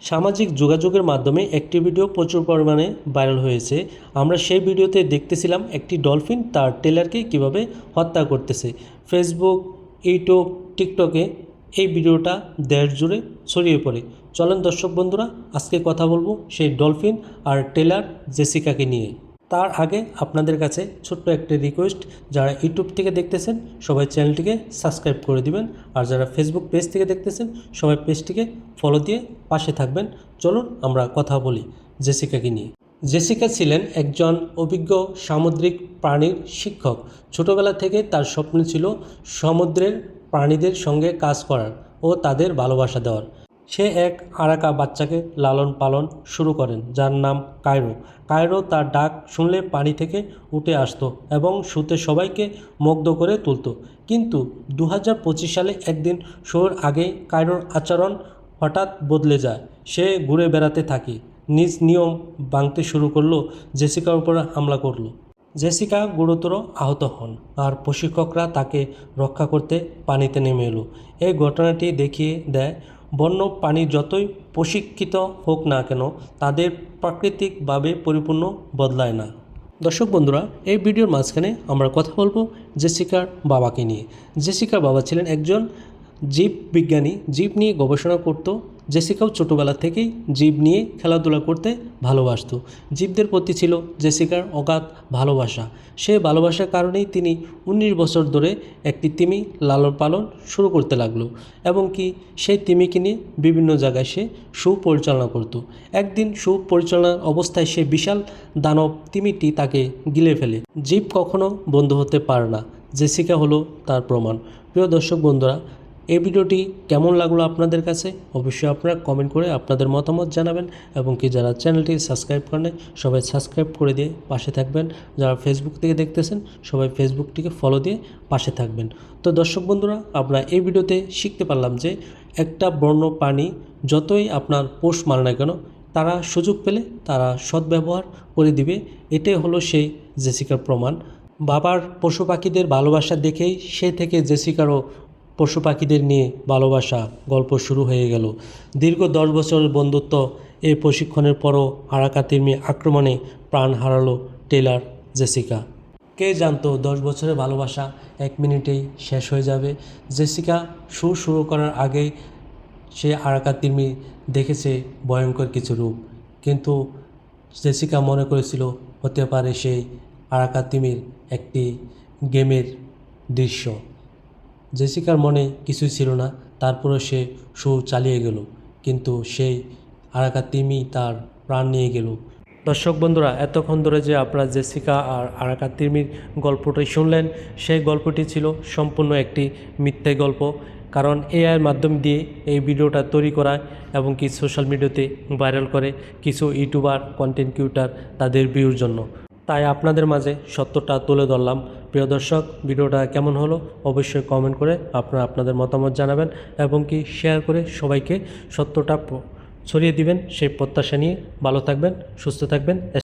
সামাজিক যোগাযোগের মাধ্যমে একটি ভিডিও প্রচুর পরিমাণে ভাইরাল হয়েছে। আমরা সেই ভিডিওতে দেখতেছিলাম একটি ডলফিন তার টেলারকে কিভাবে হত্যা করতেছে। ফেসবুক, ইউটিউব, টিকটকে এই ভিডিওটা দেশ জুড়ে ছড়িয়ে পড়ে। চলেন দর্শক বন্ধুরা, আজকে কথা বলবো সেই ডলফিন আর টেলার জেসিকাকে নিয়ে। তার আগে আপনাদের কাছে ছোট্ট একটা রিকোয়েস্ট, যারা ইউটিউব থেকে দেখতেছেন সবাই চ্যানেলটিকে সাবস্ক্রাইব করে দিবেন, আর যারা ফেসবুক পেজ থেকে দেখতেছেন সবাই পেজটিকে ফলো দিয়ে পাশে থাকবেন। চলুন আমরা কথা বলি জেসিকাকে নিয়ে। জেসিকা ছিলেন একজন অভিজ্ঞ সামুদ্রিক প্রাণীর শিক্ষক। ছোটবেলা থেকে তার স্বপ্ন ছিল সমুদ্রের প্রাণীদের সঙ্গে কাজ করার ও তাদের ভালোবাসা দেওয়ার। সে এক আরাকা বাচ্চাকে লালন পালন শুরু করেন, যার নাম কায়রো। কায়রো তার ডাক শুনলে পানি থেকে উঠে আসতো এবং শুতে সবাইকে মুগ্ধ করে তুলত। কিন্তু 2025 সালে একদিন শোর আগেই কায়রোর আচরণ হঠাৎ বদলে যায়। সে ঘুরে বেড়াতে থাকে, নিজ নিয়ম ভাঙতে শুরু করলো, জেসিকার উপর হামলা করলো। জেসিকা গুরুতর আহত হন আর প্রশিক্ষকরা তাকে রক্ষা করতে পানিতে নেমে এলো। এই ঘটনাটি দেখিয়ে দেয় বন্য প্রাণী যতই প্রশিক্ষিত হোক না কেন, তাদের প্রাকৃতিকভাবে পরিপূর্ণ বদলায় না। দর্শক বন্ধুরা, এই ভিডিওর মাঝখানে আমরা কথা বলবো জেসিকার বাবাকে নিয়ে। জেসিকার বাবা ছিলেন একজন জীব বিজ্ঞানী, জীব নিয়ে গবেষণা করত। জেসিকাও ছোটোবেলা থেকেই জীব নিয়ে খেলাধুলা করতে ভালোবাসত। জীবদের প্রতি ছিল জেসিকার অগাধ ভালোবাসা। সে ভালোবাসার কারণেই তিনি 19 বছর ধরে একটি তিমি লালন পালন শুরু করতে লাগলো এবং কি সেই তিমিকে নিয়ে বিভিন্ন জায়গায় সে শো পরিচালনা করত। একদিন শো পরিচালনার অবস্থায় সে বিশাল দানব তিমিটি তাকে গিলে ফেলে। জীব কখনো বন্ধু হতে পারে না, জেসিকা হলো তার প্রমাণ। প্রিয় দর্শক বন্ধুরা, এই ভিডিওটি কেমন লাগলো আপনাদের কাছে অবশ্যই আপনারা কমেন্ট করে আপনাদের মতামত জানাবেন এবং কি যারা চ্যানেলটি সাবস্ক্রাইব করেন সবাই সাবস্ক্রাইব করে দিয়ে পাশে থাকবেন। যারা ফেসবুক থেকে দেখতেছেন সবাই ফেসবুকটিকে ফলো দিয়ে পাশে থাকবেন। তো দর্শক বন্ধুরা, আমরা এই ভিডিওতে শিখতে পারলাম যে একটা বন্য প্রাণী যতই আপনার পোষ মানে না কেন, তারা সুযোগ পেলে তারা সদ্ব্যবহার করে দিবে। এটাই হলো সেই জেসিকার প্রমাণ। বাবার পশু পাখিদের ভালোবাসা দেখেই সে থেকে জেসিকারও পশু পাখিদের নিয়ে ভালোবাসা গল্প শুরু হয়ে গেল। দীর্ঘ 10 বছরের বন্ধুত্ব, এই প্রশিক্ষণের পরও আরাকা তিমি আক্রমণে প্রাণ হারালো টেলার জেসিকা। কে জানতো 10 বছরের ভালোবাসা 1 মিনিটেই শেষ হয়ে যাবে। জেসিকা শুরু করার আগেই সে আরাকা তিমি দেখেছে ভয়ঙ্কর কিছু রূপ, কিন্তু জেসিকা মনে করেছিল হতে পারে সেই আরাকা তিমির একটি গেমের দৃশ্য। জেসিকার মনে কিছুই ছিল না, তারপরে সে শো চালিয়ে গেল, কিন্তু সেই আরাকা তিমি তার প্রাণ নিয়ে গেল। দর্শক বন্ধুরা, এতক্ষণ ধরে যে আপনারা জেসিকা আর আরাকা তিমির গল্পটি শুনলেন, সেই গল্পটি ছিল সম্পূর্ণ একটি মিথ্যে গল্প। কারণ এআইয়ের মাধ্যম দিয়ে এই ভিডিওটা তৈরি করায় এবং কি সোশ্যাল মিডিয়াতে ভাইরাল করে কিছু ইউটিউবার, কন্টেন্ট ক্রিয়েটর তাদের ভিউর জন্য। তাই আপনাদের মাঝে সত্যটা তুলে ধরলাম। প্রিয় দর্শক, ভিডিওটা কেমন হলো অবশ্যই কমেন্ট করে আপনারা আপনাদের মতামত জানাবেন এবং কি শেয়ার করে সবাইকে সত্যটা ছড়িয়ে দিবেন সেই প্রত্যাশা নিয়ে। ভালো থাকবেন, সুস্থ থাকবেন।